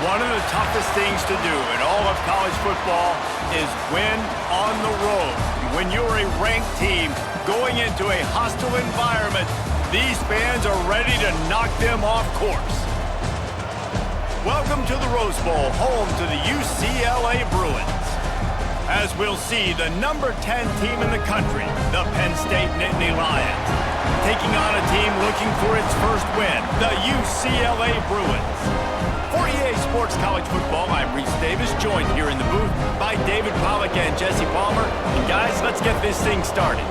One of the toughest things to do in all of college football is win on the road. When you're a ranked team going into a hostile environment, these fans are ready to knock them off course. Welcome to the Rose Bowl, home to the UCLA Bruins. As we'll see, the number 10 team in the country, the Penn State Nittany Lions, taking on a team looking for its first win, the UCLA Bruins. For EA Sports College Football, I'm Reese Davis, joined here in the booth by David Pollack and Jesse Palmer. And guys, let's get this thing started.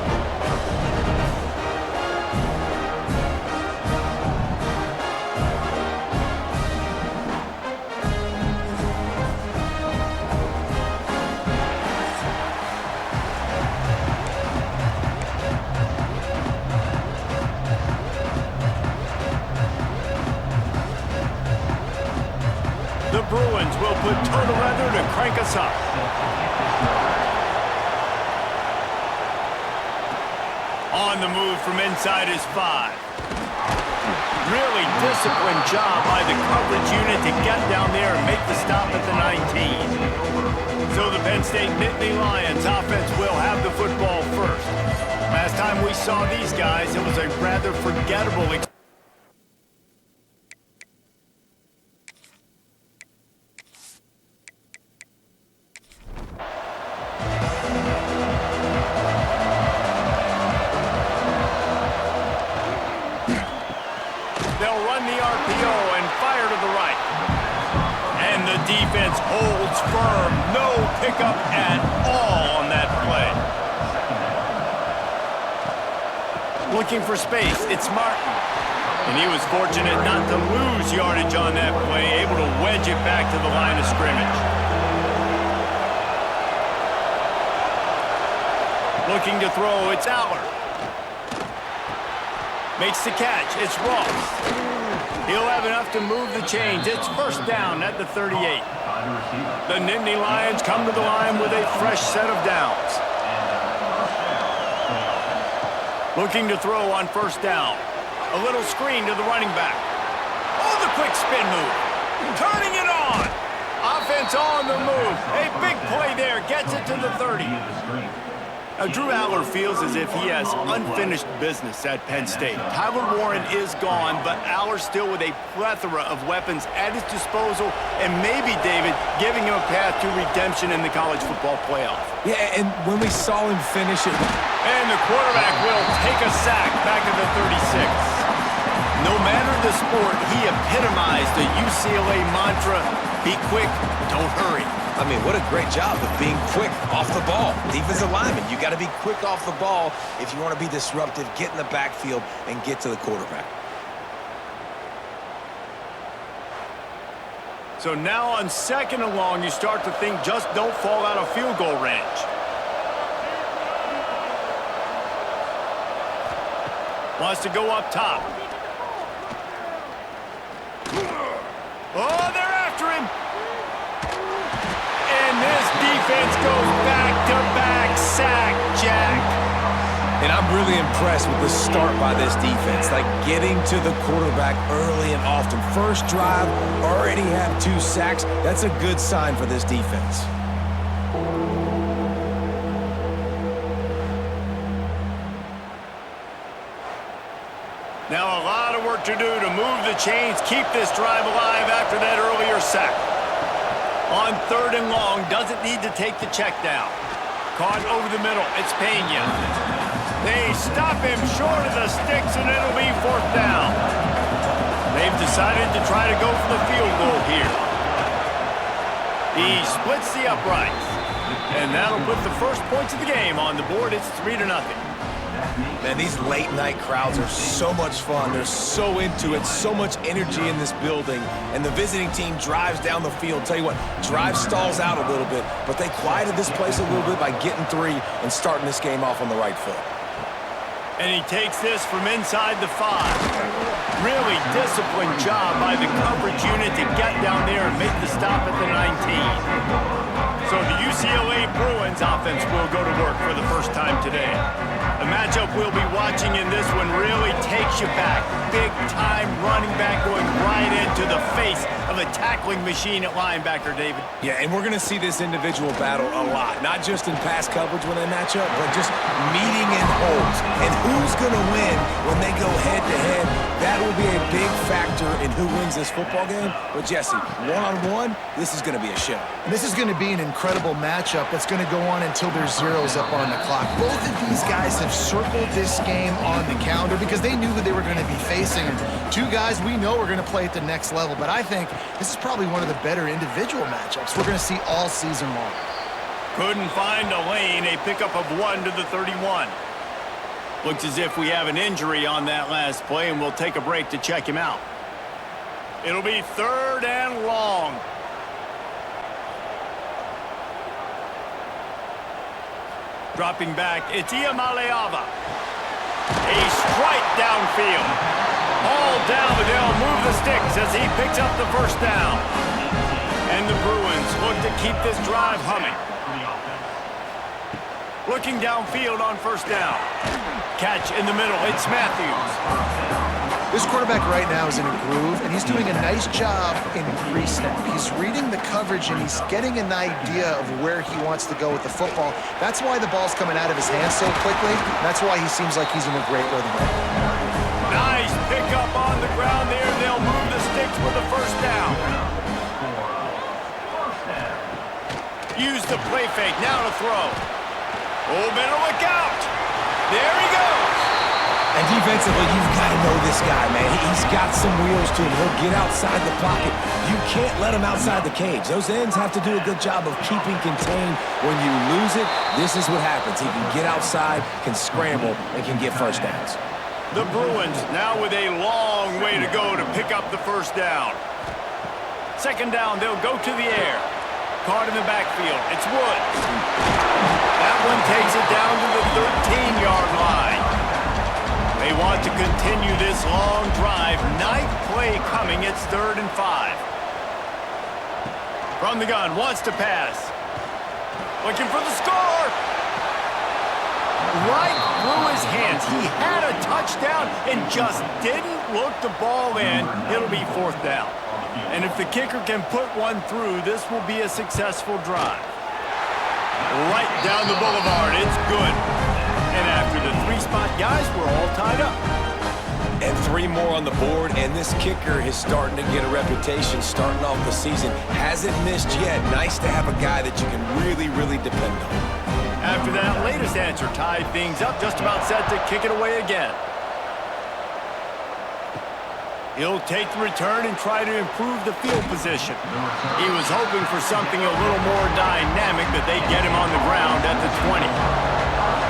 The Bruins will put total leather to crank us up. On the move from inside his 5. Really disciplined job by the coverage unit to get down there and make the stop at the 19. So the Penn State Nittany Lions offense will have the football first. Last time we saw these guys, it was a rather forgettable experience. They'll run the RPO and fire to the right. And the defense holds firm. No pickup at all on that play. Looking for space, it's Martin. And he was fortunate not to lose yardage on that play, able to wedge it back to the line of scrimmage. Looking to throw, it's Aller. Makes the catch. It's Ross. He'll have enough to move the chains. It's first down at the 38. The Nittany Lions come to the line with a fresh set of downs. Looking to throw on first down. A little screen to the running back. Oh, the quick spin move. Turning it on. Offense on the move. A big play there. Gets it to the 30. Now, Drew Aller feels as if he has unfinished business at Penn State. Tyler Warren is gone, but Aller still with a plethora of weapons at his disposal, and maybe, David, giving him a path to redemption in the college football playoff. Yeah, and when we saw him finish it... And the quarterback will take a sack back at the 36. No matter the sport, he epitomized the UCLA mantra, be quick, don't hurry. I mean, what a great job of being quick off the ball. Defensive lineman, you got to be quick off the ball if you want to be disruptive, get in the backfield, and get to the quarterback. So now on second and long, you start to think just don't fall out of field goal range. Wants to go up top. Oh, they're after him. And this defense goes back-to-back sack, Jack. And I'm really impressed with the start by this defense, like getting to the quarterback early and often. First drive, already have 2 sacks. That's a good sign for this defense. Now a lot of work to do to move the chains, keep this drive alive after that earlier sack. On third and long, doesn't need to take the check down. Caught over the middle, it's Pena. They stop him short of the sticks, and it'll be fourth down. They've decided to try to go for the field goal here. He splits the uprights, and that'll put the first points of the game on the board. It's 3-0. Man, these late-night crowds are so much fun. They're so into it, so much energy in this building. And the visiting team drives down the field. Tell you what, drive stalls out a little bit, but they quieted this place a little bit by getting 3 and starting this game off on the right foot. And he takes this from inside the 5. Really disciplined job by the coverage unit to get down there and make the stop at the 19. So the UCLA Bruins offense will go to work for the first time today. The matchup we'll be watching in this one really takes you back. Big time running back going right right into the face of a tackling machine at linebacker, David. Yeah, and we're going to see this individual battle a lot, not just in pass coverage when they match up, but just meeting in holes. And who's going to win when they go head-to-head? That will be a big factor in who wins this football game. But, Jesse, one-on-one, this is going to be a show. And this is going to be an incredible matchup that's going to go on until there's zeros up on the clock. Both of these guys have circled this game on the calendar because they knew who they were going to be facing. And two guys we know are going to play at the next level. But I think this is probably one of the better individual matchups we're going to see all season long. Couldn't find a lane, a pickup of 1 to the 31. Looks as if we have an injury on that last play, and we'll take a break to check him out. It'll be 3rd and long. Dropping back, it's Iamaleava. A strike downfield. All down, but they'll move the sticks as he picks up the first down. And the Bruins look to keep this drive humming. Looking downfield on first down. Catch in the middle, it's Matthews. This quarterback right now is in a groove, and he's doing a nice job in pre-snap. He's reading the coverage, and he's getting an idea of where he wants to go with the football. That's why the ball's coming out of his hands so quickly. That's why he seems like he's in a great rhythm right now. Nice pickup on the ground there. They'll move the sticks with the first down. Use the play fake, now to throw. Oh, better look out. There he goes. And defensively, you've got to know this guy, man. He's got some wheels to him. He'll get outside the pocket. You can't let him outside the cage. Those ends have to do a good job of keeping contained. When you lose it, this is what happens. He can get outside, can scramble, and can get first downs. The Bruins now with a long way to go to pick up the first down. Second down, they'll go to the air. Caught in the backfield. It's Woods. That one takes it down to the 13-yard line. They want to continue this long drive. 9th play coming. It's 3rd and 5. From the gun, wants to pass. Looking for the score. Right through his hands. He had a touchdown and just didn't look the ball in. It'll be 4th down. And if the kicker can put one through, this will be a successful drive. Right down the boulevard. It's good. And after the 3-spot guys, we're all tied up. And 3 more on the board, and this kicker is starting to get a reputation starting off the season. Hasn't missed yet. Nice to have a guy that you can really, really depend on. After that latest answer tied things up, just about set to kick it away again. He'll take the return and try to improve the field position. He was hoping for something a little more dynamic, but they get him on the ground at the 20.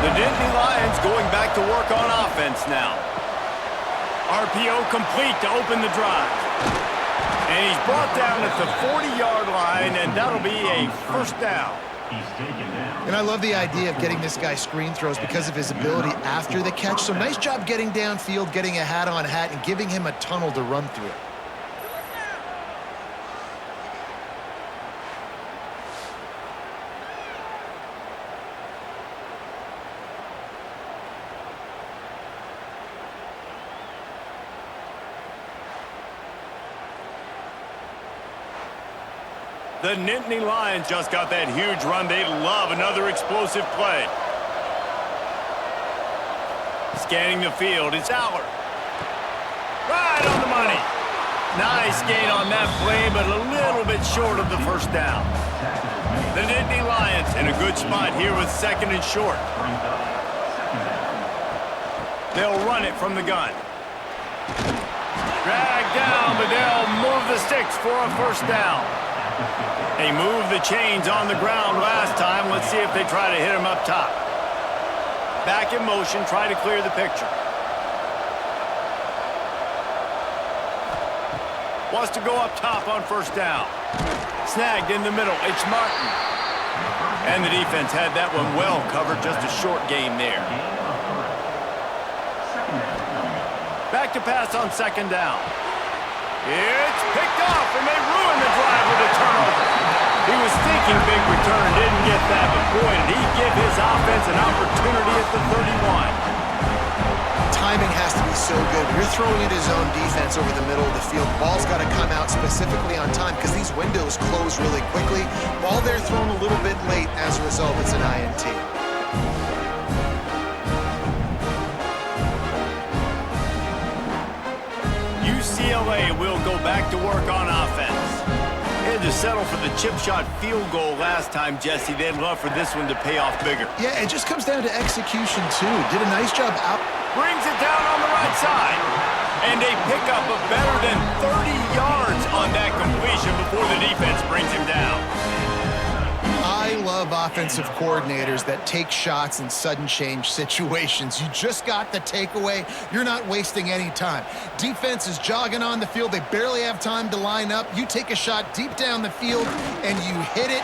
The Nittany Lions going back to work on offense now. RPO complete to open the drive. And he's brought down at the 40-yard line, and that'll be a first down. And I love the idea of getting this guy screen throws because of his ability after the catch. So nice job getting downfield, getting a hat-on-hat, and giving him a tunnel to run through. The Nittany Lions just got that huge run. They love another explosive play. Scanning the field, it's Allard. Right on the money. Nice gain on that play, but a little bit short of the first down. The Nittany Lions in a good spot here with 2nd and short. They'll run it from the gun. Drag down, but they'll move the sticks for a first down. They moved the chains on the ground last time. Let's see if they try to hit him up top. Back in motion, try to clear the picture. Wants to go up top on first down. Snagged in the middle. It's Martin. And the defense had that one well covered. Just a short game there. Back to pass on 2nd down. It's picked off, and they ruin the drive with a turnover. He was thinking big return, didn't get that, but boy, did he give his offense an opportunity at the 31. timing has to be so good. You're throwing it his own defense over the middle of the field. Ball's got to come out specifically on time because these windows close really quickly. Ball there thrown a little bit late. As a result, it's an INT. UCLA will go back to work on offense. They had to settle for the chip shot field goal last time, Jesse. They'd love for this one to pay off bigger. Yeah, it just comes down to execution, too. Did a nice job out. Brings it down on the right side. And they pick up a better than 30 yards on that completion before the defense brings him down. I love offensive coordinators that take shots in sudden change situations. You just got the takeaway. You're not wasting any time. Defense is jogging on the field. They barely have time to line up. You take a shot deep down the field, and you hit it.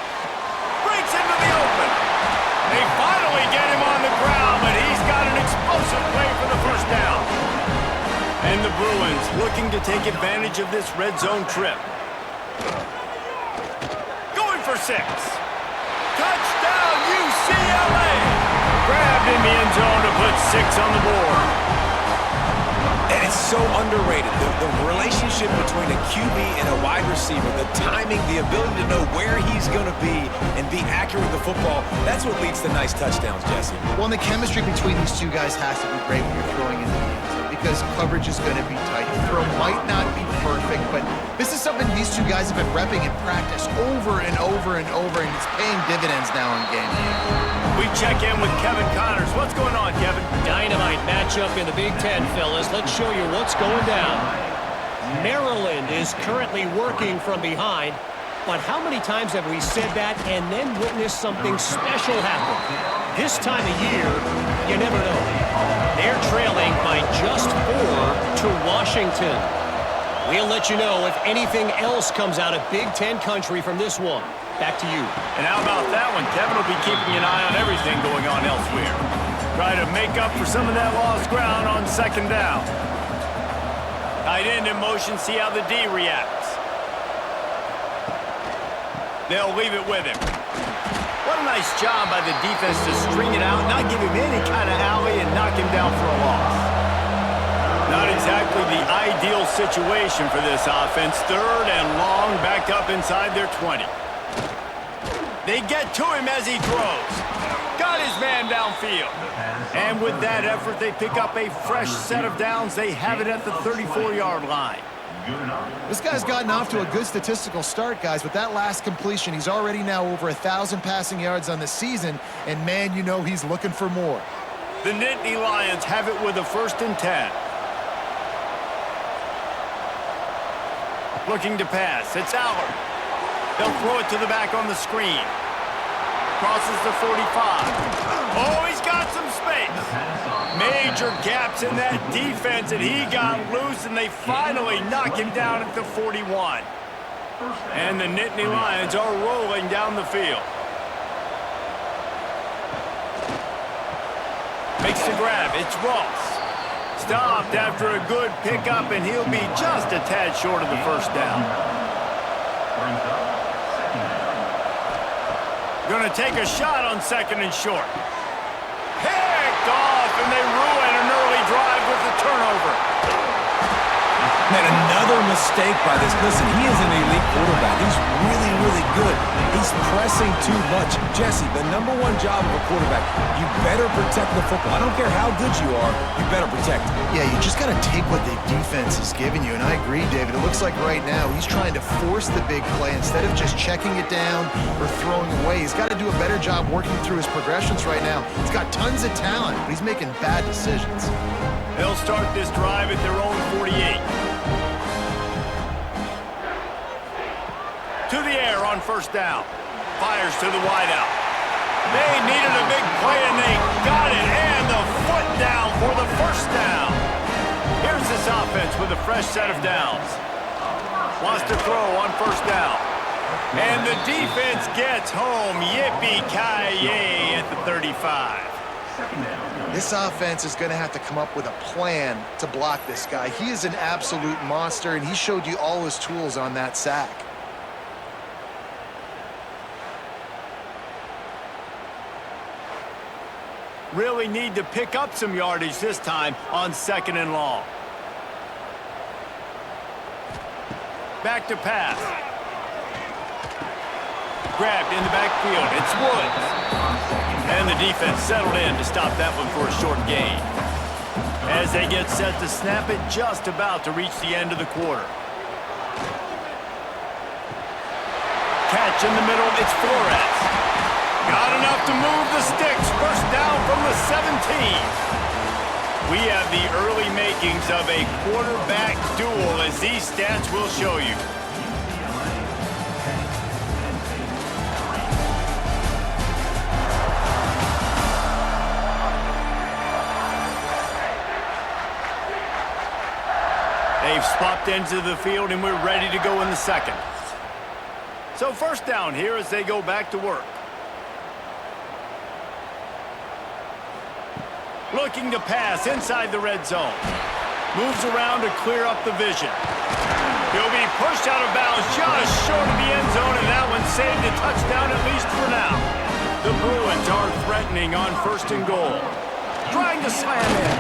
Breaks into the open. They finally get him on the ground, but he's got an explosive play for the first down. And the Bruins looking to take advantage of this red zone trip. Going for 6. Touchdown, UCLA! Grabbed in the end zone to put 6 on the board. And it's so underrated. The relationship between a QB and a wide receiver, the timing, the ability to know where he's going to be and be accurate with the football, that's what leads to nice touchdowns, Jesse. Well, and the chemistry between these two guys has to be great when you're throwing into the end zone because coverage is going to be tight. The throw might not be perfect, but this is something these two guys have been repping in practice over and over and over, and it's paying dividends now in game. We check in with Kevin Connors. What's going on, Kevin? Dynamite matchup in the Big Ten, fellas. Let's show you what's going down. Maryland is currently working from behind, but how many times have we said that and then witnessed something special happen? This time of year, you never know. They're trailing by just 4 to Washington. We'll let you know if anything else comes out of Big Ten country from this one. Back to you. And how about that one? Kevin will be keeping an eye on everything going on elsewhere. Try to make up for some of that lost ground on second down. Tight end in motion, see how the D reacts. They'll leave it with him. What a nice job by the defense to string it out, not give him any kind of alley, and knock him down for a loss. Not exactly the ideal situation for this offense. 3rd and long, backed up inside their 20. They get to him as he throws. Got his man downfield. And with that effort, they pick up a fresh set of downs. They have it at the 34-yard line. This guy's gotten off to a good statistical start, guys. With that last completion, he's already now over 1,000 passing yards on the season, and man, you know he's looking for more. The Nittany Lions have it with a 1st and 10. Looking to pass. It's Allard. They'll throw it to the back on the screen. Crosses the 45. Oh, he's got some space. Major gaps in that defense, and he got loose, and they finally knock him down at the 41. And the Nittany Lions are rolling down the field. Makes the grab. It's Ross. Stopped after a good pickup, and he'll be just a tad short of the first down. Going to take a shot on 2nd and short. Picked off, and they ruin an early drive with the turnover. Man, another mistake by this. Listen, he is an elite quarterback. He's really, really good. He's pressing too much. Jesse, the #1 job of a quarterback, you better protect the football. I don't care how good you are, you better protect it. Yeah, you just got to take what the defense is giving you, and I agree, David. It looks like right now he's trying to force the big play instead of just checking it down or throwing away. He's got to do a better job working through his progressions right now. He's got tons of talent, but he's making bad decisions. They'll start this drive at their own 48. To the air on 1st down. Fires to the wideout. They needed a big play, and they got it. And the foot down for the 1st down. Here's this offense with a fresh set of downs. Wants to throw on 1st down. And the defense gets home. Yippee-ki-yay at the 35. This offense is going to have to come up with a plan to block this guy. He is an absolute monster, and he showed you all his tools on that sack. Really need to pick up some yardage this time on 2nd and long. Back to pass. Grabbed in the backfield. It's Woods. And the defense settled in to stop that one for a short gain. As they get set to snap it, just about to reach the end of the quarter. Catch in the middle, it's Flores. Got enough to move the sticks. First down from the 17. We have the early makings of a quarterback duel, as these stats will show you. They've swapped into the field, and we're ready to go in the second. So first down here as they go back to work. Looking to pass inside the red zone. Moves around to clear up the vision. He'll be pushed out of bounds just short of the end zone, and that one saved a touchdown at least for now. The Bruins are threatening on 1st and goal. Trying to slam in.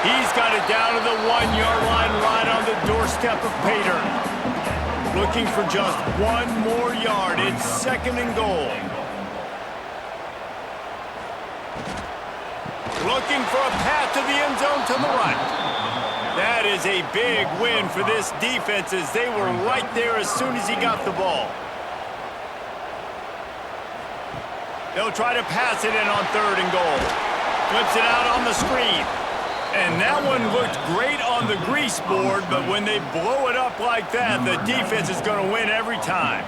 He's got it down to the 1-yard line right on the doorstep of Pater. Looking for just one more yard. It's 2nd and goal. Looking for a path to the end zone to the right. That is a big win for this defense, as they were right there as soon as he got the ball. They'll try to pass it in on 3rd and goal. Flips it out on the screen. And that one looked great on the grease board, but when they blow it up like that, the defense is going to win every time.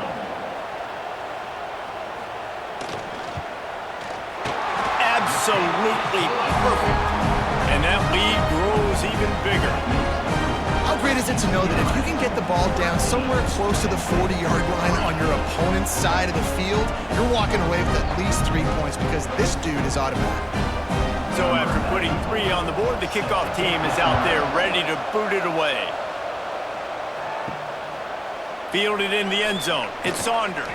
Absolutely perfect. And that lead grows even bigger. How great is it to know that if you can get the ball down somewhere close to the 40-yard line on your opponent's side of the field, you're walking away with at least 3 points, because this dude is automatic. So after putting 3 on the board, the kickoff team is out there ready to boot it away. Fielded in the end zone. It's Saunders.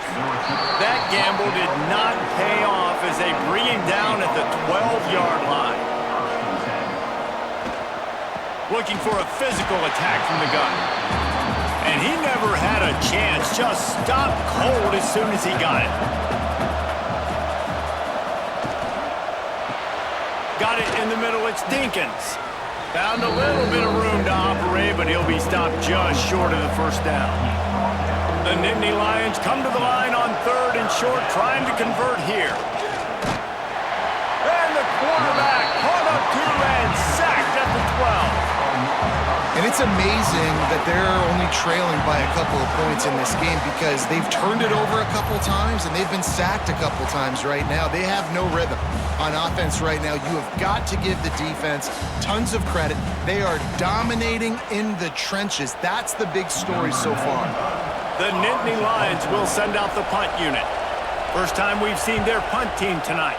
That gamble did not pay off as they bring him down at the 12-yard line. Looking for a physical attack from the gun. And he never had a chance. Just stopped cold as soon as he got it. Got it in the middle, it's Dinkins. Found a little bit of room to operate, but he'll be stopped just short of the first down. The Nittany Lions come to the line on 3rd and short, trying to convert here. And the quarterback caught up to and sacked at the 12. And it's amazing that they're only trailing by a couple of points in this game, because they've turned it over a couple times and they've been sacked a couple times right now. They have no rhythm on offense right now. You have got to give the defense tons of credit. They are dominating in the trenches. That's the big story so far. The Nittany Lions will send out the punt unit. First time we've seen their punt team tonight.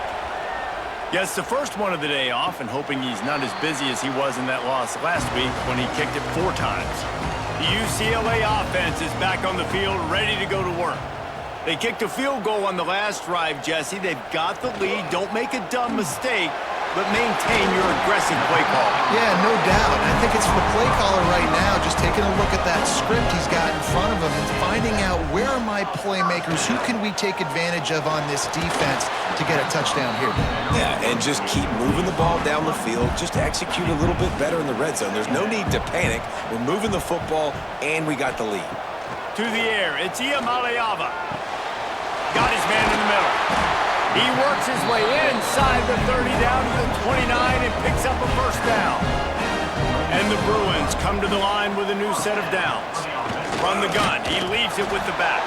Gets the first one of the day off, and hoping he's not as busy as he was in that loss last week when he kicked it 4 times. The UCLA offense is back on the field, ready to go to work. They kicked a field goal on the last drive, Jesse. They've got the lead. Don't make a dumb mistake, but maintain your aggressive play call. Yeah, no doubt. I think it's for the play caller right now, just taking a look at that script he's got in front of him and finding out, where are my playmakers? Who can we take advantage of on this defense to get a touchdown here? Yeah, and just keep moving the ball down the field. Just execute a little bit better in the red zone. There's no need to panic. We're moving the football, and we got the lead. To the air, it's Iamaleava. Got his man in the middle. He works his way inside the 30 down to the 29 and picks up a first down. And the Bruins come to the line with a new set of downs. From the gun, he leaves it with the back.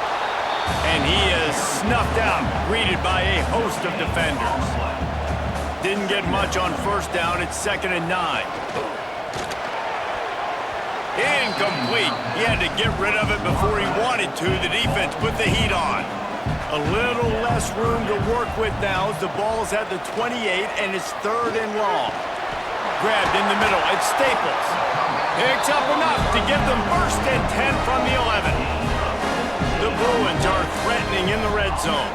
And he is snuffed out, greeted by a host of defenders. Didn't get much on first down. It's 2nd and 9. Incomplete. He had to get rid of it before he wanted to. The defense put the heat on. A little less room to work with now as the ball's at the 28 and it's 3rd and long. Grabbed in the middle. It's Staples. Picks up enough to give them 1st and 10 from the 11. The Bruins are threatening in the red zone.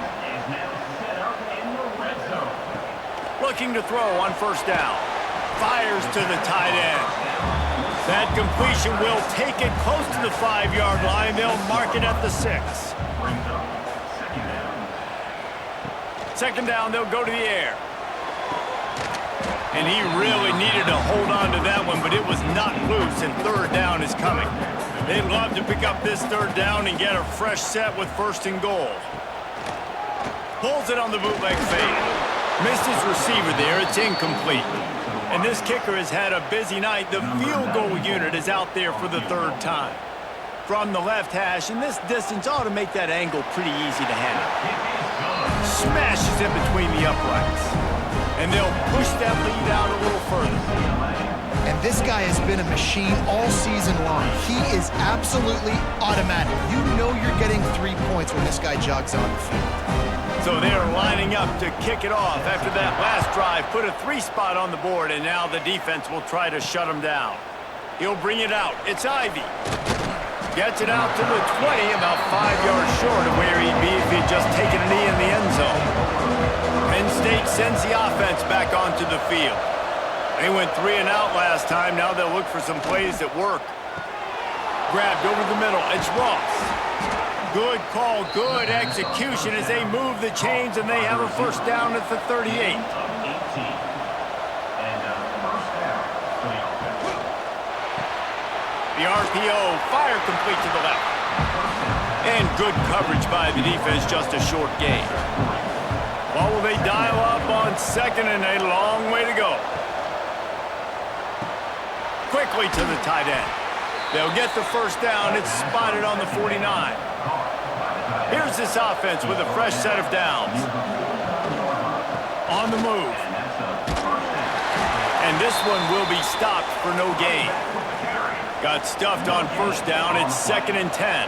looking to throw on first down. Fires to the tight end. That completion will take it close to the 5-yard line. They'll mark it at the 6. Second down, they'll go to the air. And he really needed to hold on to that one, but it was not loose, and third down is coming. They'd love to pick up this third down and get a fresh set with first and goal. Pulls it on the bootleg fade. Missed his receiver there. It's incomplete. And this kicker has had a busy night. The field goal unit is out there for the third time. From the left hash, and this distance ought to make that angle pretty easy to handle. Smashes it between the uprights. And they'll push that lead out a little further. And this guy has been a machine all season long. He is absolutely automatic. You know you're getting 3 points when this guy jogs on the field. So they're lining up to kick it off after that last drive. Put a 3 spot on the board, and now the defense will try to shut him down. He'll bring it out. It's Ivy. Gets it out to the 20, about 5 yards short of where he'd be if he'd just taken a knee in the end zone. Penn State sends the offense back onto the field. They went 3 and out last time. Now they'll look for some plays that work. Grabbed over the middle. It's Ross. Good call, good execution as they move the chains, and they have a first down at the 38. The RPO, fire complete to the left. And good coverage by the defense, just a short gain. Well, will they dial up on second, and a long way to go. Quickly to the tight end. They'll get the first down. It's spotted on the 49. Here's this offense with a fresh set of downs. On the move. And this one will be stopped for no gain. Got stuffed on first down. It's 2nd and 10.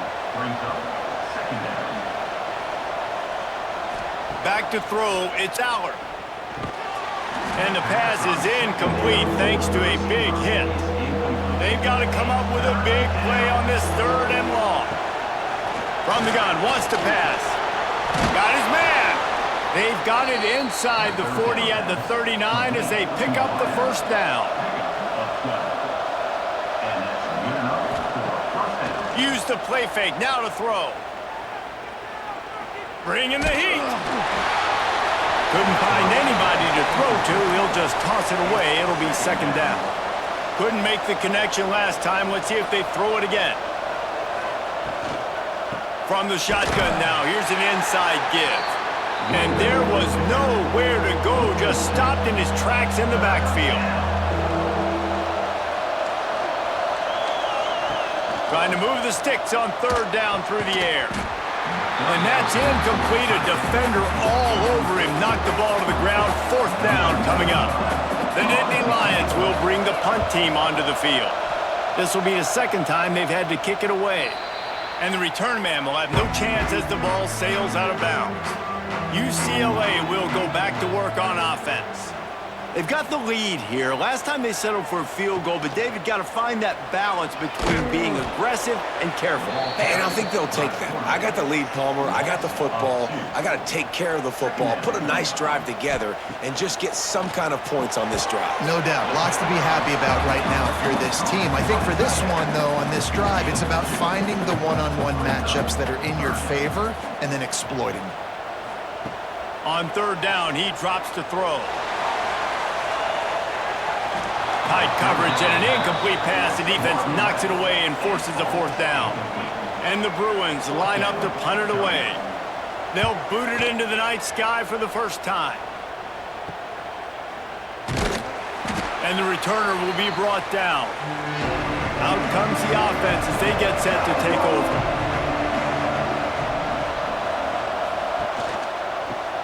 Back to throw. It's Aller. And the pass is incomplete thanks to a big hit. They've got to come up with a big play on this 3rd and long. From the gun, wants to pass. Got his man. They've got it inside the 40 at the 39 as they pick up the first down. Use the play fake, now to throw. Bringing the heat. Couldn't find anybody to throw to. He'll just toss it away. It'll be 2nd down. Couldn't make the connection last time. Let's see if they throw it again. From the shotgun now, here's an inside give. And there was nowhere to go, just stopped in his tracks in the backfield. Trying to move the sticks on 3rd down through the air. And that's incomplete. A defender all over him. Knocked the ball to the ground. 4th down coming up. The Nittany Lions will bring the punt team onto the field. This will be the 2nd time they've had to kick it away. And the return man will have no chance as the ball sails out of bounds. UCLA will go back to work on offense. They've got the lead here. Last time they settled for a field goal, but David got to find that balance between being aggressive and careful. And I think they'll take that. I got the lead, Palmer. I got the football. I got to take care of the football, put a nice drive together, and just get some kind of points on this drive. No doubt. Lots to be happy about right now if you're this team. I think for this one, though, on this drive, it's about finding the one-on-one matchups that are in your favor and then exploiting them. On 3rd down, he drops to throw. Tight coverage and an incomplete pass. The defense knocks it away and forces a 4th down. And the Bruins line up to punt it away. They'll boot it into the night sky for the first time. And the returner will be brought down. Out comes the offense as they get set to take over.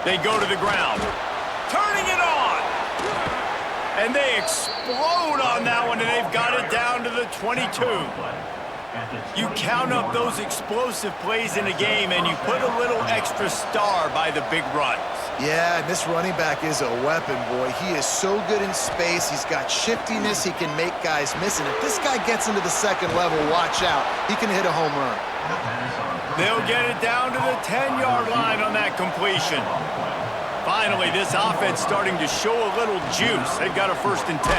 They go to the ground. Turning it on. And they explode on that one, and they've got it down to the 22. You count up those explosive plays in a game, and you put a little extra star by the big runs. Yeah, this running back is a weapon, boy. He is so good in space. He's got shiftiness. He can make guys miss. And if this guy gets into the 2nd level, watch out. He can hit a home run. They'll get it down to the 10-yard line on that completion. Finally, this offense starting to show a little juice. They've got a 1st and 10.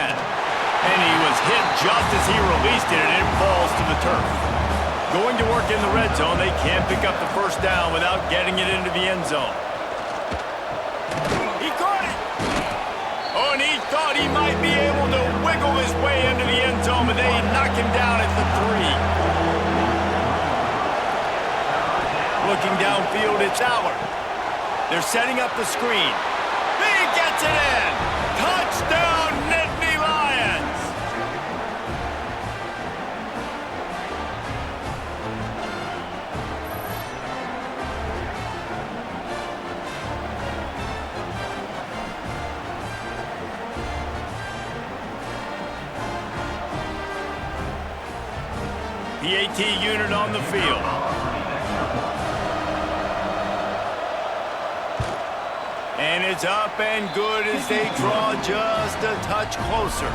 And he was hit just as he released it, and it falls to the turf. Going to work in the red zone, they can't pick up the 1st down without getting it into the end zone. He caught it! Oh, and he thought he might be able to wiggle his way into the end zone, but they knock him down at the 3. Looking downfield, it's Allard. They're setting up the screen. He gets it in! Touchdown, Nittany Lions! The AT unit on the field. And it's up and good as they draw just a touch closer.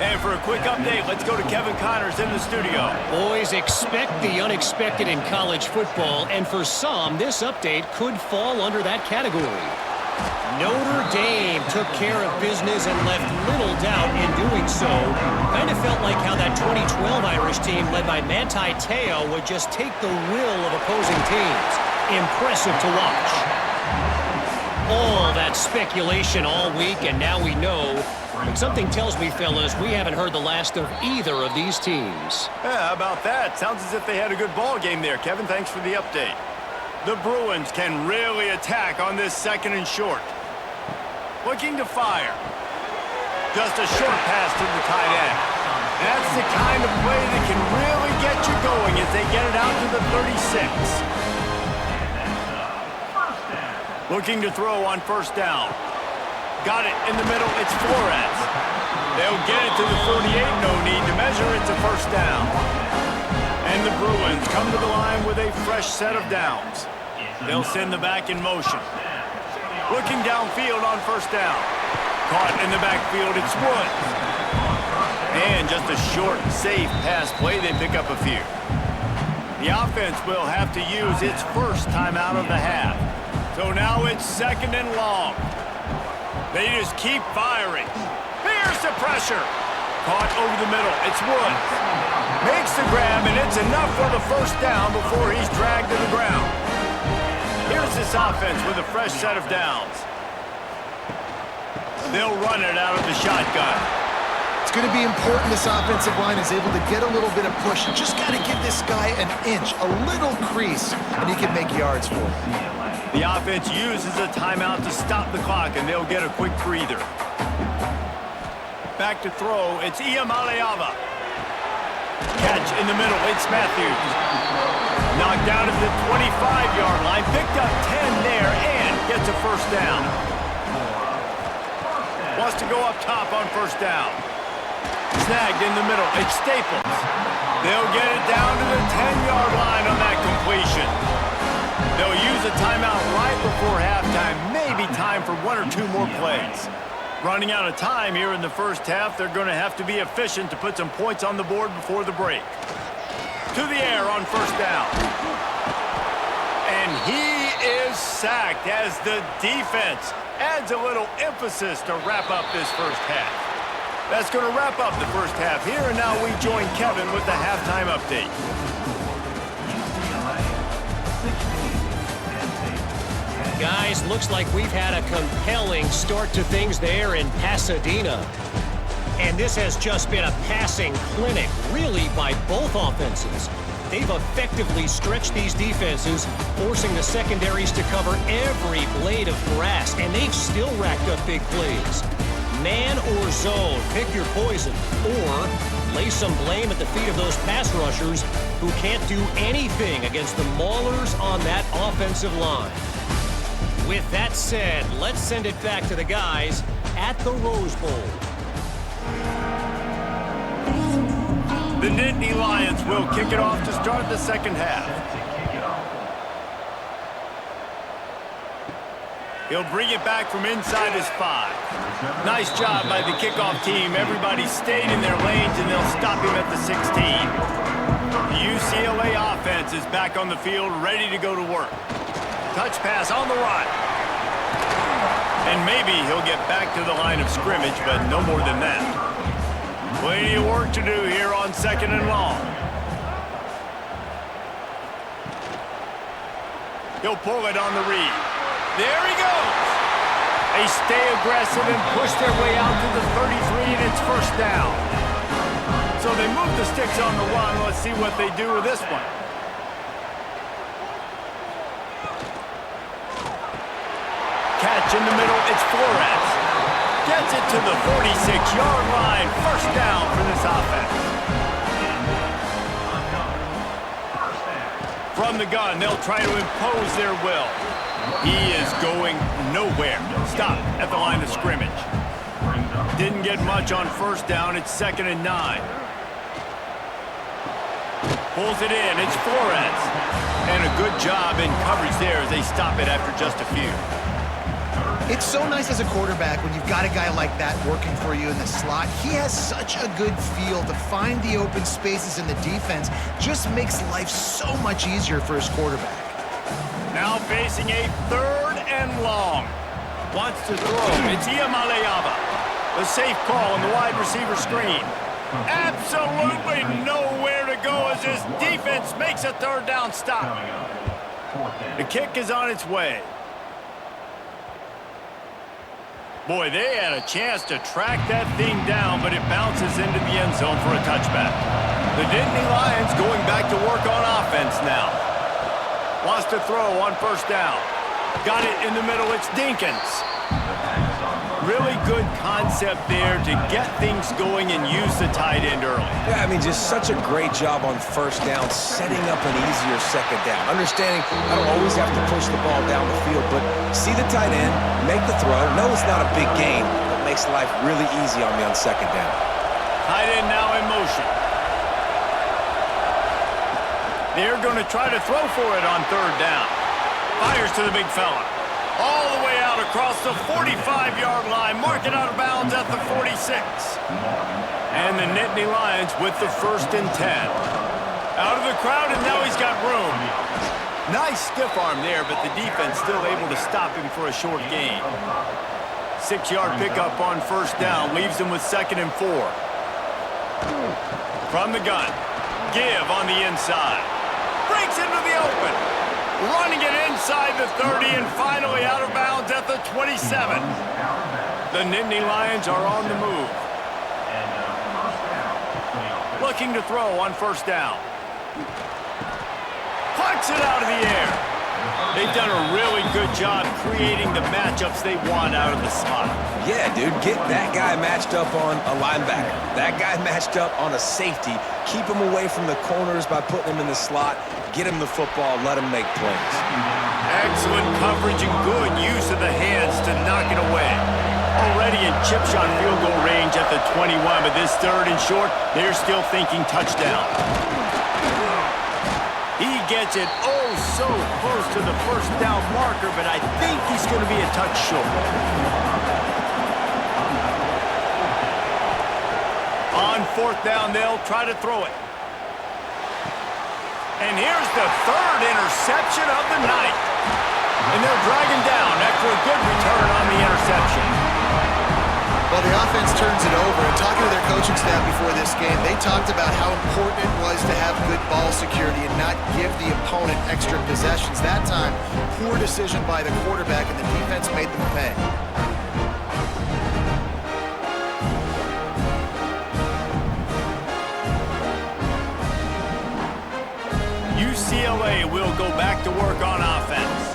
And for a quick update, let's go to Kevin Connors in the studio. Boys, expect the unexpected in college football, and for some, this update could fall under that category. Notre Dame took care of business and left little doubt in doing so. Kind of felt like how that 2012 Irish team led by Manti Te'o would just take the will of opposing teams. Impressive to watch. All that speculation all week, and now we know. But something tells me, fellas, we haven't heard the last of either of these teams. Yeah, how about that? Sounds as if they had a good ball game there. Kevin, thanks for the update. The Bruins can really attack on this 2nd and short. Looking to fire. Just a short pass to the tight end. That's the kind of play that can really get you going as they get it out to the 36. Looking to throw on 1st down. Got it in the middle. It's Flores. They'll get it to the 48. No need to measure. It's a 1st down. And the Bruins come to the line with a fresh set of downs. They'll send the back in motion. Looking downfield on 1st down. Caught in the backfield. It's Woods. And just a short, safe pass play. They pick up a few. The offense will have to use its 1st timeout of the half. So now it's 2nd and long. They just keep firing. Here's the pressure. Caught over the middle. It's Woods. Makes the grab, and it's enough for the 1st down before he's dragged to the ground. Here's this offense with a fresh set of downs. They'll run it out of the shotgun. It's going to be important this offensive line is able to get a little bit of push. You just got to give this guy an inch, a little crease, and he can make yards for it. The offense uses a timeout to stop the clock, and they'll get a quick breather. Back to throw, it's Iamaleava. Catch in the middle, it's Matthews. Knocked down at the 25-yard line, picked up 10 there, and gets a 1st down. Wants to go up top on 1st down. Snagged in the middle, it's Staples. They'll get it down to the 10-yard line on that completion. They'll use a timeout right before halftime, maybe time for 1 or 2 more plays. Running out of time here in the 1st half, they're going to have to be efficient to put some points on the board before the break. To the air on 1st down. And he is sacked as the defense adds a little emphasis to wrap up this 1st half. That's going to wrap up the 1st half here, and now we join Kevin with the halftime update. Guys, looks like we've had a compelling start to things there in Pasadena. And this has just been a passing clinic, really, by both offenses. They've effectively stretched these defenses, forcing the secondaries to cover every blade of grass, and they've still racked up big plays. Man or zone, pick your poison, or lay some blame at the feet of those pass rushers who can't do anything against the maulers on that offensive line. With that said, let's send it back to the guys at the Rose Bowl. The Nittany Lions will kick it off to start the 2nd half. He'll bring it back from inside his 5. Nice job by the kickoff team. Everybody stayed in their lanes, and they'll stop him at the 16. The UCLA offense is back on the field, ready to go to work. Touch pass on the run. And maybe he'll get back to the line of scrimmage, but no more than that. Plenty of work to do here on 2nd and long. He'll pull it on the read. There he goes. They stay aggressive and push their way out to the 33, and it's first down. So they move the sticks on the run. Let's see what they do with this one. Catch in the middle, it's Flores. Gets it to the 46-yard line. First down for this offense. From the gun, they'll try to impose their will. He is going nowhere. Stop at the line of scrimmage. Didn't get much on first down. It's 2nd and 9. Pulls it in. It's Flores. And a good job in coverage there as they stop it after just a few. It's so nice as a quarterback when you've got a guy like that working for you in the slot. He has such a good feel to find the open spaces in the defense. Just makes life so much easier for his quarterback. Now facing a 3rd and long. Wants to throw. It's Iamaleava. The safe call on the wide receiver screen. Absolutely nowhere to go as his defense makes a 3rd down stop. The kick is on its way. Boy, they had a chance to track that thing down, but it bounces into the end zone for a touchback. The Nittany Lions going back to work on offense now. Wants to throw on first down. Got it in the middle. It's Dinkins. Really good concept there to get things going and use the tight end early. Yeah, I mean, just such a great job on first down, setting up an easier 2nd down. Understanding I don't always have to push the ball down the field, but see the tight end, make the throw. No, it's not a big gain, but makes life really easy on me on 2nd down. Tight end now in motion. They're going to try to throw for it on 3rd down. Fires to the big fella. All the way out across the 45-yard line. Mark it out of bounds at the 46. And the Nittany Lions with the 1st and 10. Out of the crowd, and now he's got room. Nice stiff arm there, but the defense still able to stop him for a short gain. 6-yard pickup on first down. Leaves him with 2nd and 4. From the gun. Give on the inside. Breaks into the open. Running it inside the 30 and finally out of bounds at the 27. The Nittany Lions are on the move. Looking to throw on first down. Plucks it out of the air. They've done a really good job creating the matchups they want out of the slot. Yeah, dude, get that guy matched up on a linebacker. That guy matched up on a safety. Keep him away from the corners by putting him in the slot. Get him the football, let him make plays. Excellent coverage and good use of the hands to knock it away. Already in chip shot field goal range at the 21, but this 3rd and short, they're still thinking touchdown. He gets it so close to the first down marker, but I think he's going to be a touch short. On 4th down, they'll try to throw it. And here's the 3rd interception of the night. And they'll drag him down after a good return on the interception. Well, the offense turns it over, and talking to their coaching staff before this game, they talked about how important it was to have good ball security and not give the opponent extra possessions. That time, poor decision by the quarterback, and the defense made them pay. UCLA will go back to work on offense.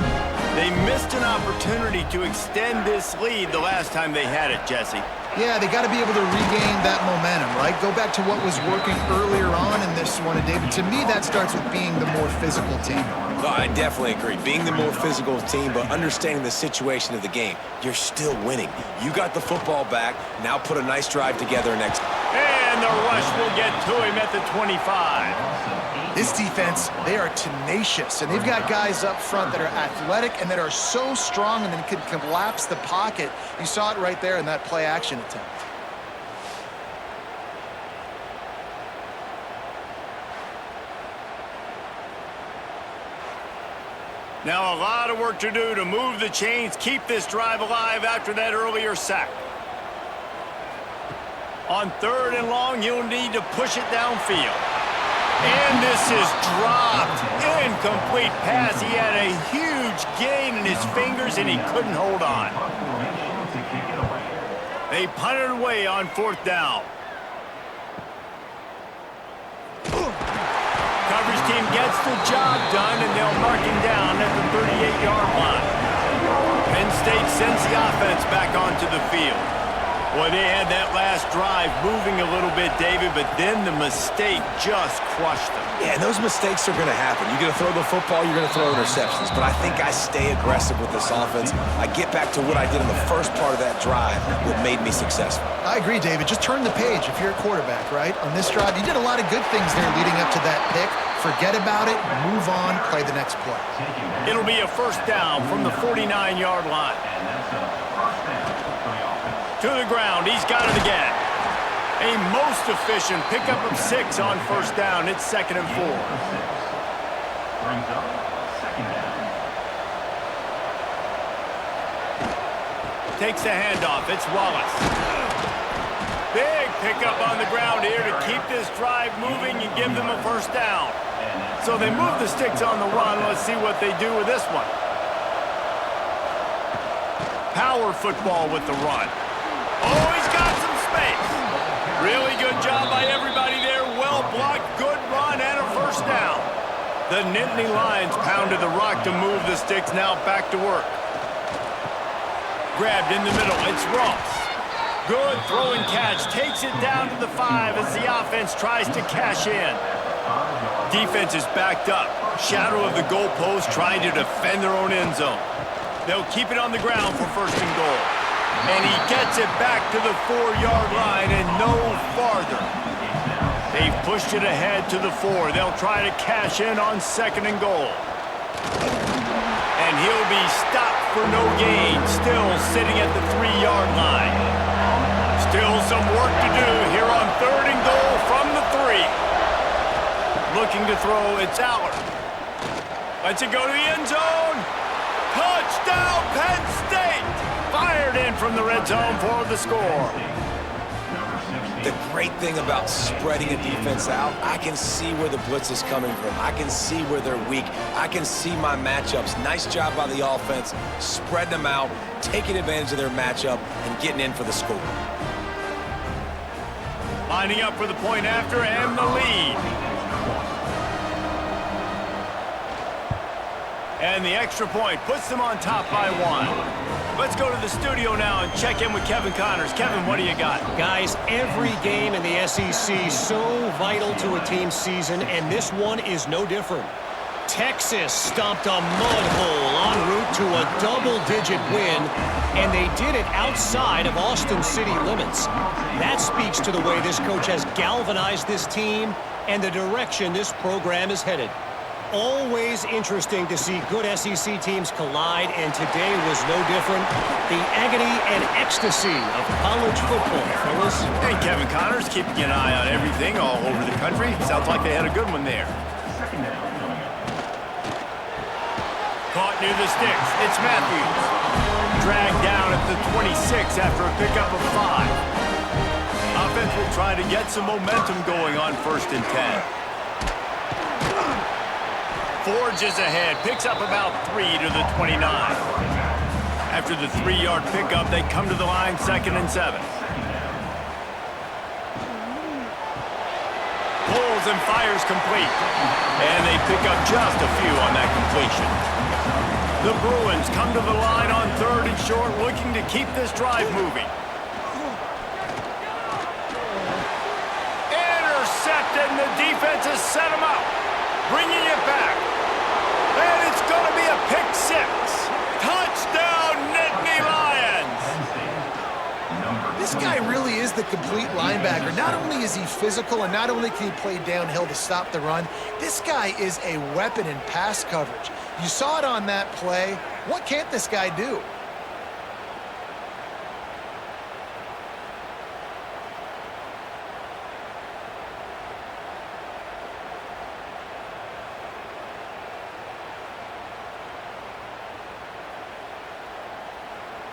They missed an opportunity to extend this lead the last time they had it, Jesse. Yeah, they got to be able to regain that momentum, right? Go back to what was working earlier on in this one, and David, to me, that starts with being the more physical team. No, I definitely agree. Being the more physical team, but understanding the situation of the game. You're still winning. You got the football back. Now put a nice drive together next. And the rush will get to him at the 25. This defense, they are tenacious, and they've got guys up front that are athletic and that are so strong and then can collapse the pocket. You saw it right there in that play-action attempt. Now a lot of work to do to move the chains, keep this drive alive after that earlier sack. On 3rd and long, he'll need to push it downfield. And this is dropped. Incomplete pass. He had a huge gain in his fingers, and he couldn't hold on. They punted away on 4th down. Coverage team gets the job done, and they'll mark him down at the 38-yard line. Penn State sends the offense back onto the field. Boy, they had that last drive moving a little bit, David, but then the mistake just crushed them. Yeah, and those mistakes are going to happen. You're going to throw the football, you're going to throw interceptions. But I think I stay aggressive with this offense. I get back to what I did in the first part of that drive that made me successful. I agree, David. Just turn the page if you're a quarterback, right? On this drive, you did a lot of good things there leading up to that pick. Forget about it, move on, play the next play. It'll be a 1st down from the 49-yard line. To the ground, he's got it again. A most efficient pickup of 6 on 1st down. It's 2nd and 4. Brings up 2nd down. Takes the handoff. It's Wallace. Big pickup on the ground here to keep this drive moving and give them a 1st down. So they move the sticks on the run. Let's see what they do with this one. Power football with the run. Oh, he's got some space. Really good job by everybody there. Well blocked, good run, and a 1st down. The Nittany Lions pounded the rock to move the sticks. Now back to work. Grabbed in the middle. It's Ross. Good throwing catch. Takes it down to the 5 as the offense tries to cash in. Defense is backed up. Shadow of the goalpost trying to defend their own end zone. They'll keep it on the ground for 1st and goal. And he gets it back to the 4-yard line and no farther. They've pushed it ahead to the 4. They'll try to cash in on 2nd and goal. And he'll be stopped for no gain, still sitting at the 3-yard line. Still some work to do here on 3rd and goal from the 3. Looking to throw, it's Aller. Lets it go to the end zone. Touchdown, Penn State! Fired in from the red zone for the score. The great thing about spreading a defense out, I can see where the blitz is coming from. I can see where they're weak. I can see my matchups. Nice job by the offense, spreading them out, taking advantage of their matchup, and getting in for the score. Lining up for the point after and the lead. And the extra point puts them on top by 1. Let's go to the studio now and check in with Kevin Connors. Kevin, what do you got? Guys, every game in the SEC so vital to a team's season, and this one is no different. Texas stomped a mud hole en route to a double-digit win, and they did it outside of Austin city limits. That speaks to the way this coach has galvanized this team and the direction this program is headed. Always interesting to see good SEC teams collide, and today was no different. The agony and ecstasy of college football, fellas. Hey, Kevin Connors, keeping an eye on everything all over the country. Sounds like they had a good one there. Caught near the sticks. It's Matthews. Dragged down at the 26 after a pickup of 5. Offense will try to get some momentum going on 1st and 10. Forges ahead, picks up about 3 to the 29. After the 3-yard pickup, they come to the line 2nd and 7. Pulls and fires complete. And they pick up just a few on that completion. The Bruins come to the line on 3rd and short, looking to keep this drive moving. Intercepted, and the defense has set them up. Bringing it back. And it's going to be a pick 6. Touchdown, Nittany Lions. This guy really is the complete linebacker. Not only is he physical and not only can he play downhill to stop the run, this guy is a weapon in pass coverage. You saw it on that play. What can't this guy do?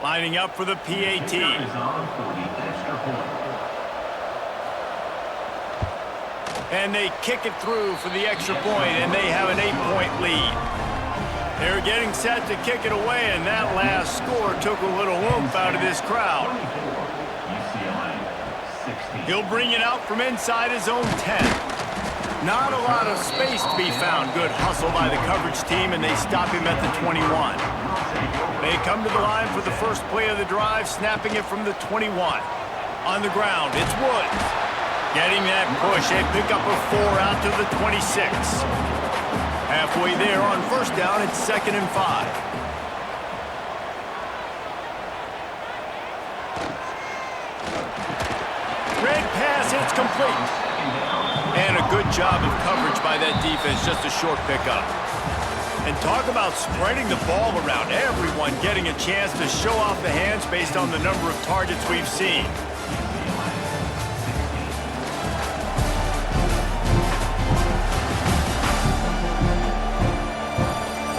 Lining up for the PAT. And they kick it through for the extra point, and they have an 8-point lead. They're getting set to kick it away, and that last score took a little oomph out of this crowd. He'll bring it out from inside his own 10. Not a lot of space to be found. Good hustle by the coverage team, and they stop him at the 21. They come to the line for the first play of the drive, snapping it from the 21. On the ground, it's Woods. Getting that push, a pickup of 4 out to the 26. Halfway there on first down, it's 2nd and 5. Red pass, it's complete. And a good job of coverage by that defense, just a short pickup. And talk about spreading the ball around. Everyone getting a chance to show off the hands based on the number of targets we've seen.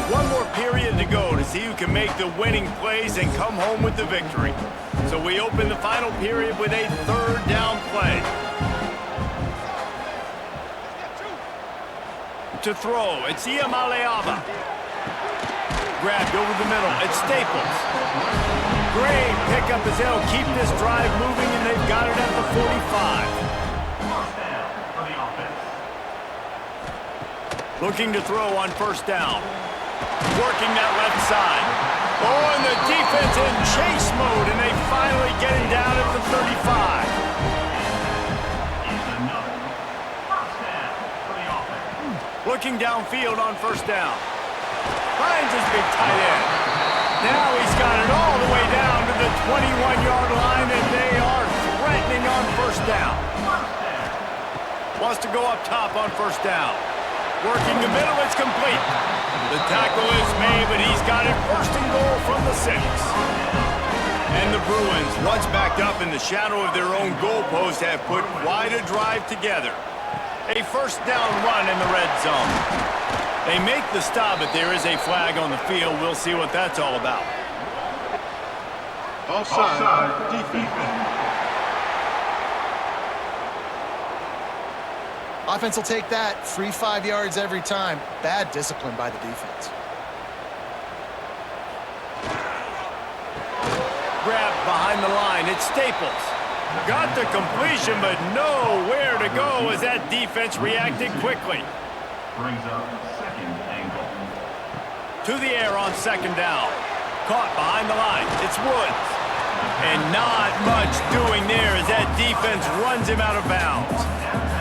One more period to go to see who can make the winning plays and come home with the victory. So we open the final period with a 3rd down play. To throw, it's Iamaleava. Grabbed over the middle, it's Staples. Great pickup as they'll keep this drive moving, and they've got it at the 45. Looking to throw on first down. Working that left side. Oh, and the defense in chase mode, and they finally get him down at the 35. Looking downfield on first down. Finds his big tight end. Now he's got it all the way down to the 21-yard line, and they are threatening on first down. Wants to go up top on first down. Working the middle, it's complete. The tackle is made, but he's got it 1st and goal from the 6. And the Bruins, once backed up in the shadow of their own goalpost, have put quite a drive together. A first down run in the red zone. They make the stop, but there is a flag on the field. We'll see what that's all about. Offside, defense. Offense will take that. Free 5 yards every time. Bad discipline by the defense. Grabbed behind the line. It's Staples. Got the completion, but nowhere to go as that defense reacted quickly. Brings up 2nd and goal. To the air on 2nd down. Caught behind the line. It's Woods. And not much doing there as that defense runs him out of bounds.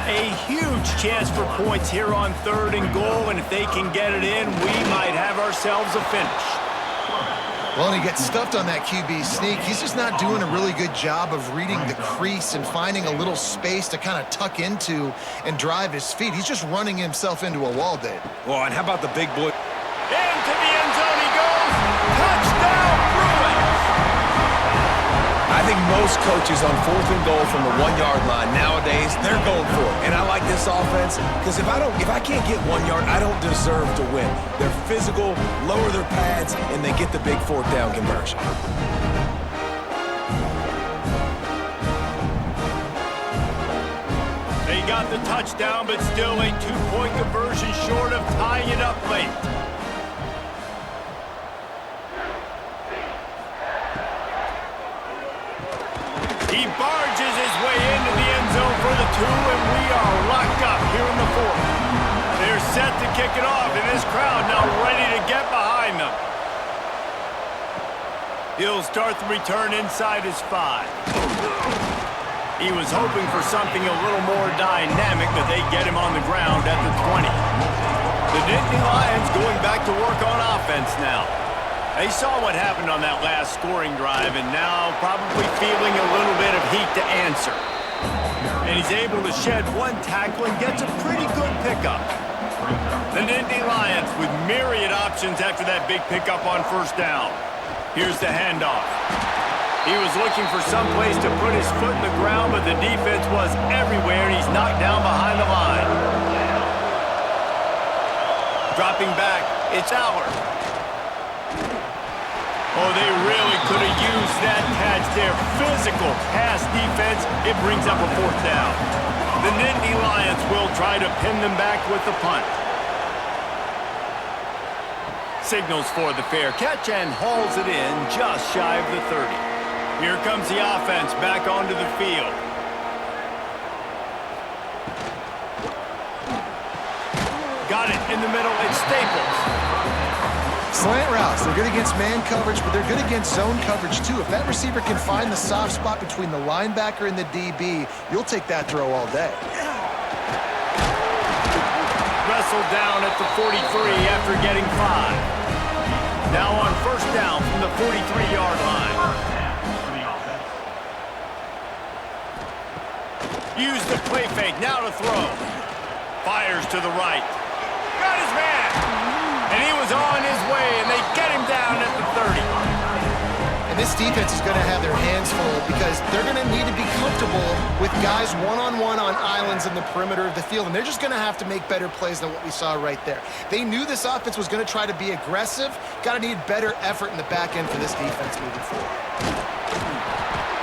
A huge chance for points here on 3rd and goal, and if they can get it in, we might have ourselves a finish. Well, and he gets stuffed on that QB sneak. He's just not doing a really good job of reading the crease and finding a little space to kind of tuck into and drive his feet. He's just running himself into a wall, Dave. Well, and how about the big boy? Into the end zone he goes. Touchdown, Bruins! I think most coaches on 4th and goal from the 1-yard line nowadays, they're going for it. And I like this offense because if I can't get 1 yard, I don't deserve to win. They're physical, lower their pads, and they get the big 4th down conversion. They got the touchdown, but still a 2-point conversion short of tying it up late. He barges his way into the end zone for the 2, and we are locked up here in the 4th. They're set to kick it off, and this crowd now ready to get behind them. He'll start the return inside his 5. He was hoping for something a little more dynamic, but they get him on the ground at the 20. The Nittany Lions going back to work on offense now. They saw what happened on that last scoring drive, and now probably feeling a little bit of heat to answer. And he's able to shed 1 tackle and gets a pretty good pickup. The Nittany Lions with myriad options after that big pickup on first down. Here's the handoff. He was looking for some place to put his foot in the ground, but the defense was everywhere, and he's knocked down behind the line. Dropping back, it's Allard. Oh, they really could have used that catch there. Physical pass defense. It brings up a 4th down. The Nittany Lions will try to pin them back with the punt. Signals for the fair catch and hauls it in just shy of the 30. Here comes the offense back onto the field. Got it in the middle. It's Staples. Slant routes, they're good against man coverage, but they're good against zone coverage too. If that receiver can find the soft spot between the linebacker and the DB, you'll take that throw all day. Wrestled down at the 43 after getting 5. Now on 1st down from the 43-yard line. Use the play fake, now to throw. Fires to the right. Got his man! And he was on his way, and they get him down at the 30. And this defense is going to have their hands full because they're going to need to be comfortable with guys one-on-one on islands in the perimeter of the field, and they're just going to have to make better plays than what we saw right there. They knew this offense was going to try to be aggressive. Got to need better effort in the back end for this defense moving forward.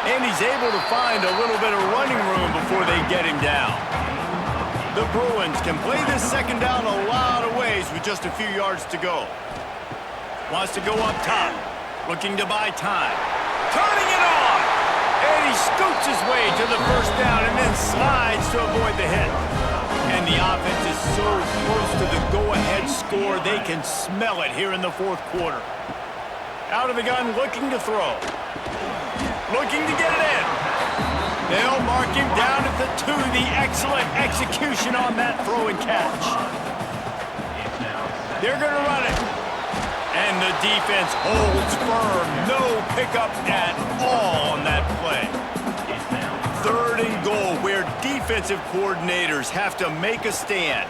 And he's able to find a little bit of running room before they get him down. The Bruins can play this 2nd down a lot of ways with just a few yards to go. Wants to go up top, looking to buy time. Turning it on! And he scoots his way to the 1st down and then slides to avoid the hit. And the offense is so close to the go-ahead score, they can smell it here in the 4th quarter. Out of the gun, looking to throw. Looking to get it in. They'll mark him down at the 2. The excellent execution on that throw and catch. They're going to run it. And the defense holds firm. No pickup at all on that play. 3rd and goal, where defensive coordinators have to make a stand.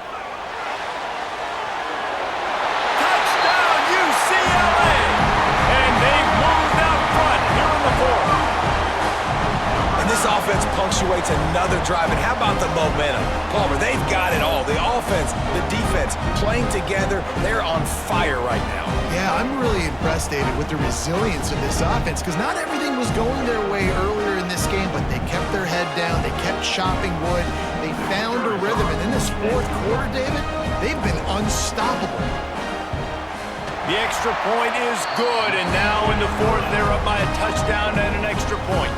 Touchdown, UCLA! And they've moved out front here in the 4th. And this offense punctuates another drive. And how about the momentum? Palmer, they've got it all. The offense, the defense, playing together. They're on fire right now. Yeah, I'm really impressed, David, with the resilience of this offense because not everything was going their way earlier in this game, but they kept their head down. They kept chopping wood. They found a rhythm. And in this 4th quarter, David, they've been unstoppable. The extra point is good, and now in the 4th, they're up by a touchdown and an extra point.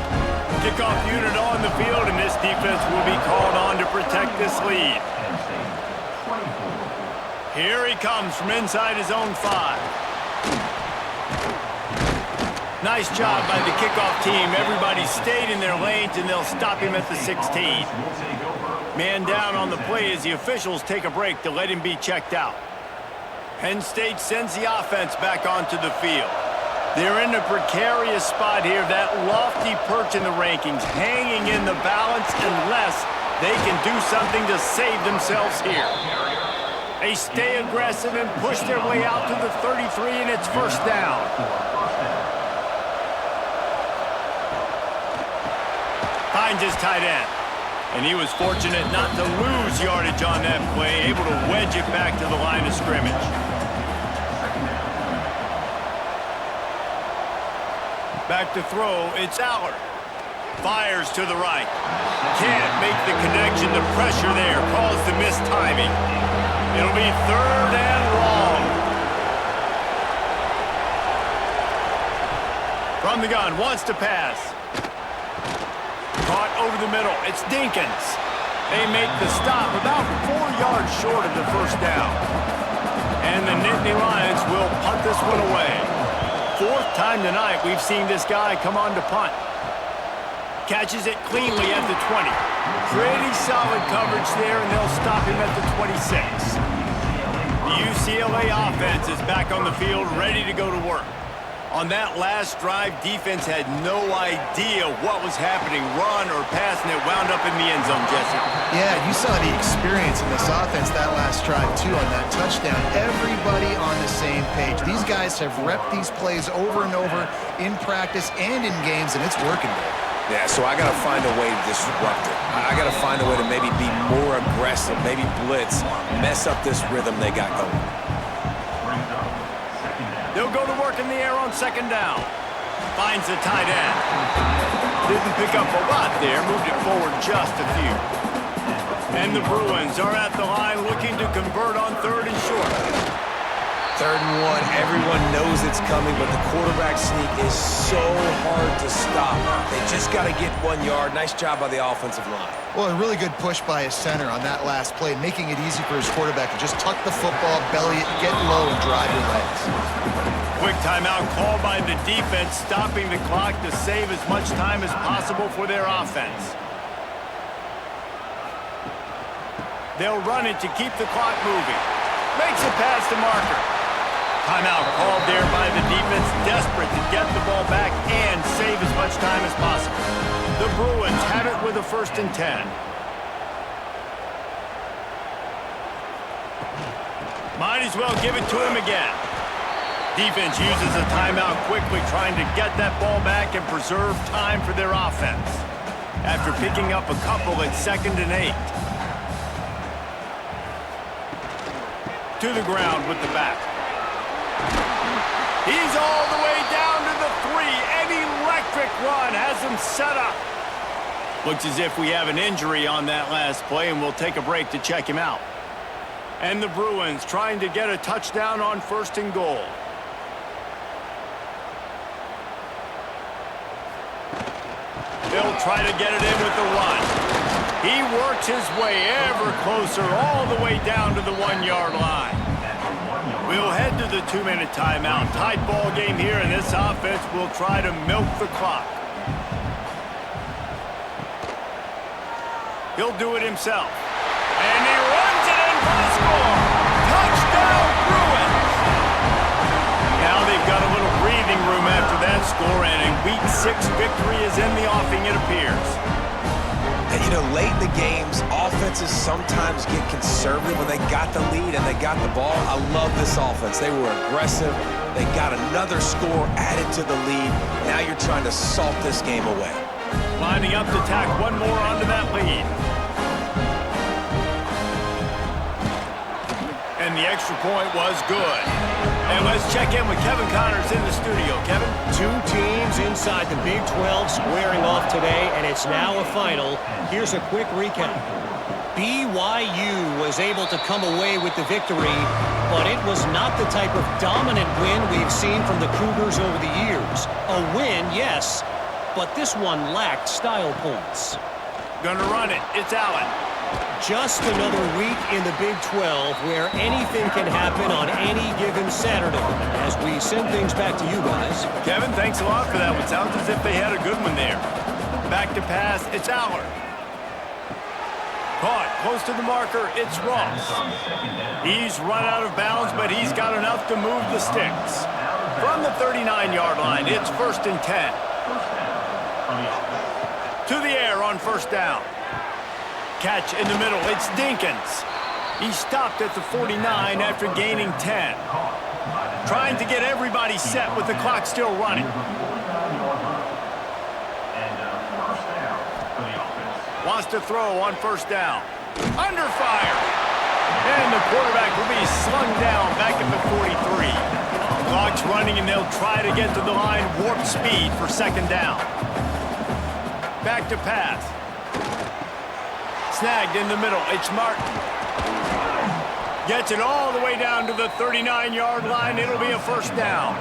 Kickoff unit on the field, and this defense will be called on to protect this lead. Here he comes from inside his own 5. Nice job by the kickoff team. Everybody stayed in their lanes, and they'll stop him at the 16. Man down on the play as the officials take a break to let him be checked out. Penn State sends the offense back onto the field. They're in a precarious spot here, that lofty perch in the rankings, hanging in the balance unless they can do something to save themselves here. They stay aggressive and push their way out to the 33, and it's 1st down. Finds his tight end. And he was fortunate not to lose yardage on that play, able to wedge it back to the line of scrimmage. Back to throw, it's Allard. Fires to the right. Can't make the connection. The pressure there caused the missed timing. It'll be 3rd and long. From the gun, wants to pass. Caught over the middle, it's Dinkins. They make the stop about 4 yards short of the 1st down. And the Nittany Lions will punt this one away. 4th time tonight we've seen this guy come on to punt. Catches it cleanly at the 20. Pretty solid coverage there, and they'll stop him at the 26. The UCLA offense is back on the field, ready to go to work. On that last drive, defense had no idea what was happening, run or pass, and it wound up in the end zone, Jesse. Yeah, you saw the experience in this offense that last drive, too, on that touchdown. Everybody on the same page. These guys have repped these plays over and over in practice and in games, and it's working there. Yeah, so I got to find a way to disrupt it. I got to find a way to maybe be more aggressive, maybe blitz, mess up this rhythm they got going. Brings up 2nd down. They'll go to work in the air on second down. Finds the tight end. Didn't pick up a lot there, moved it forward just a few. And the Bruins are at the line looking to convert on third and short. 3rd and 1, everyone knows it's coming, but the quarterback sneak is so hard to stop. They just got to get 1 yard. Nice job by the offensive line. Well, a really good push by his center on that last play, making it easy for his quarterback to just tuck the football, belly it, get low, and drive your legs. Quick timeout called by the defense, stopping the clock to save as much time as possible for their offense. They'll run it to keep the clock moving. Makes it past the marker. Timeout called there by the defense, desperate to get the ball back and save as much time as possible. The Bruins have it with a 1st and 10. Might as well give it to him again. Defense uses a timeout quickly, trying to get that ball back and preserve time for their offense. After picking up a couple at 2nd and 8. To the ground with the back. He's all the way down to the 3. An electric run has him set up. Looks as if we have an injury on that last play, and we'll take a break to check him out. And the Bruins trying to get a touchdown on 1st and goal. They'll try to get it in with the run. He works his way ever closer, all the way down to the 1 yard line. We'll head to the 2-minute timeout. Tight ball game here, and this offense will try to milk the clock. He'll do it himself. And he runs it in for the score. Touchdown, Bruins! Now they've got a little breathing room after that score, and a Week 6 victory is in the offing, it appears. And, you know, late in the games, offenses sometimes get conservative when they got the lead and they got the ball. I love this offense. They were aggressive. They got another score added to the lead. Now you're trying to salt this game away. Lining up to tack one more onto that lead. And the extra point was good. And let's check in with Kevin Connors in the studio. Kevin? 2 teams inside the Big 12 squaring off today, and it's now a final. Here's a quick recap. BYU was able to come away with the victory, but it was not the type of dominant win we've seen from the Cougars over the years. A win, yes, but this one lacked style points. Gonna run it. It's Allen. Just another week in the Big 12 where anything can happen on any given Saturday. As we send things back to you guys. Kevin, thanks a lot for that one. Sounds as if they had a good one there. Back to pass. It's Allard. Caught close to the marker. It's Ross. He's run out of bounds, but he's got enough to move the sticks. From the 39-yard line, it's 1st and 10. To the air on 1st down. Catch in the middle. It's Dinkins. He stopped at the 49 after gaining 10. Trying to get everybody set with the clock still running. Wants to throw on 1st down. Under fire. And the quarterback will be slung down back at the 43. Clock's running, and they'll try to get to the line warp speed for 2nd down. Back to pass. Snagged in the middle. It's Martin. Gets it all the way down to the 39-yard line. It'll be a 1st down.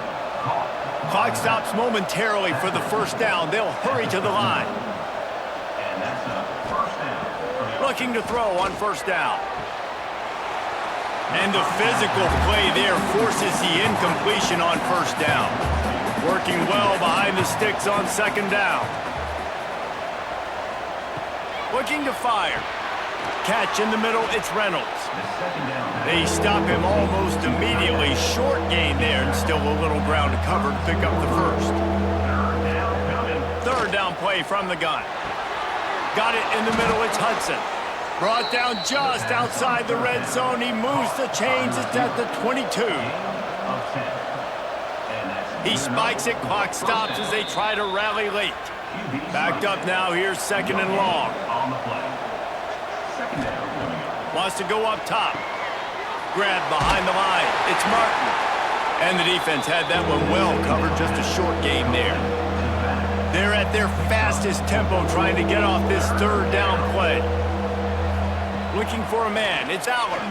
Clock stops momentarily for the 1st down. They'll hurry to the line. Looking to throw on 1st down. And the physical play there forces the incompletion on 1st down. Working well behind the sticks on 2nd down. Looking to fire. Catch in the middle, it's Reynolds. They stop him almost immediately. Short gain there, and still a little ground to cover to pick up the 1st. 3rd down play from the gun. Got it in the middle, it's Hudson. Brought down just outside the red zone. He moves the chains, it's at the 22. He spikes it, clock stops as they try to rally late. Backed up now, here's 2nd and long. Wants to go up top. Grab behind the line. It's Martin. And the defense had that one well covered, just a short game there. They're at their fastest tempo trying to get off this third down play. Looking for a man, it's Aller.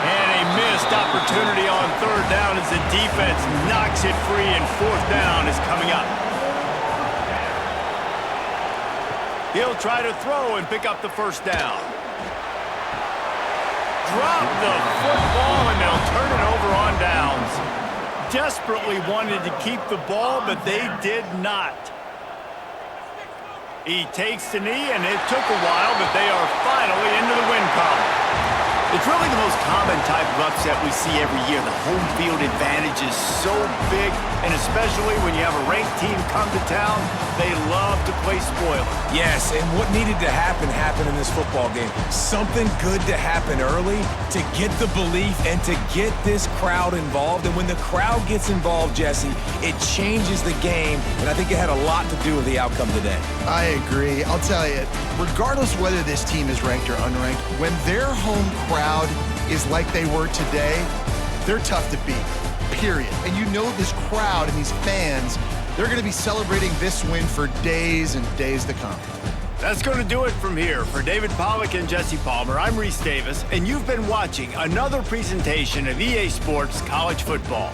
And a missed opportunity on third down as the defense knocks it free, and fourth down is coming up. He'll try to throw and pick up the first down. Drop the football, and they'll turn it over on downs. Desperately wanted to keep the ball, but they did not. He takes the knee, and it took a while, but they are finally into the win column. It's really the most common type of upset we see every year. The home field advantage is so big, and especially when you have a ranked team come to town, they love to play spoiler. Yes, and what needed to happen happened in this football game. Something good to happen early to get the belief and to get this crowd involved. And when the crowd gets involved, Jesse, it changes the game, and I think it had a lot to do with the outcome today. I agree. I'll tell you, regardless whether this team is ranked or unranked, when their home crowd is like they were today, they're tough to beat, period. And you know this crowd and these fans, they're going to be celebrating this win for days and days to come. That's going to do it from here. For David Pollack and Jesse Palmer, I'm Reese Davis, and you've been watching another presentation of EA Sports College Football.